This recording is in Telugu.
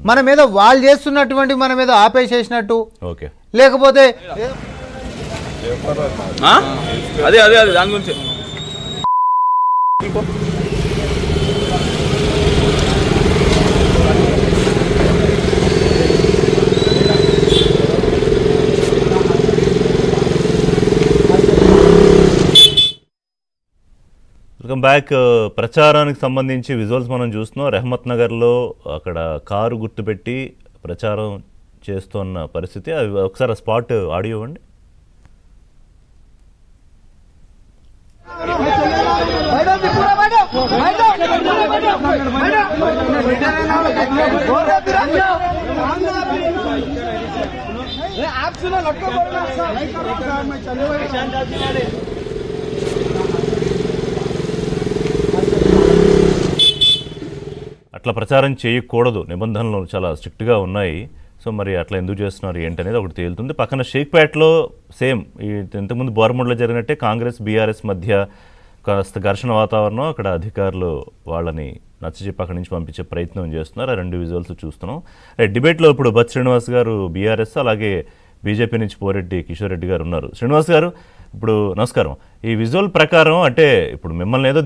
మన మీద వాళ్ళు చేస్తున్నటువంటి మన మీద ఆపేసేసినట్టు ఓకే లేకపోతే అదే అదే అదే దాని గురించి వెల్కమ్ బ్యాక్. ప్రచారానికి సంబంధించి విజువల్స్ మనం చూస్తున్నాం. రెహమత్ నగర్లో అక్కడ కారు గుర్తుపెట్టి ప్రచారం చేస్తున్న పరిస్థితి. అది ఒకసారి స్పాట్ ఆడియో ఇవ్వండి. అట్లా ప్రచారం చేయకూడదు, నిబంధనలు చాలా స్ట్రిక్ట్గా ఉన్నాయి. సో మరి అట్లా ఎందుకు చేస్తున్నారు ఏంటనేది ఒకటి తేలుతుంది. పక్కన షేక్పేటలో సేమ్ ఇంతకుముందు బోర్మండ్లో జరిగినట్టే కాంగ్రెస్ బీఆర్ఎస్ మధ్య కాస్త ఘర్షణ వాతావరణం. అక్కడ అధికారులు వాళ్ళని నచ్చజెప్పి అక్కడి నుంచి పంపించే ప్రయత్నం చేస్తున్నారు. ఆ రెండు విజువల్స్ చూస్తున్నాం. డిబేట్లో ఇప్పుడు బత్ శ్రీనివాస్ గారు బీఆర్ఎస్, అలాగే బీజేపీ నుంచి పోరెడ్డి కిషోర్ రెడ్డి గారు ఉన్నారు. శ్రీనివాస్ గారు ఇప్పుడు నమస్కారం. ఈ విజువల్ ప్రకారం అంటే ఇప్పుడు మిమ్మల్ని ఏదో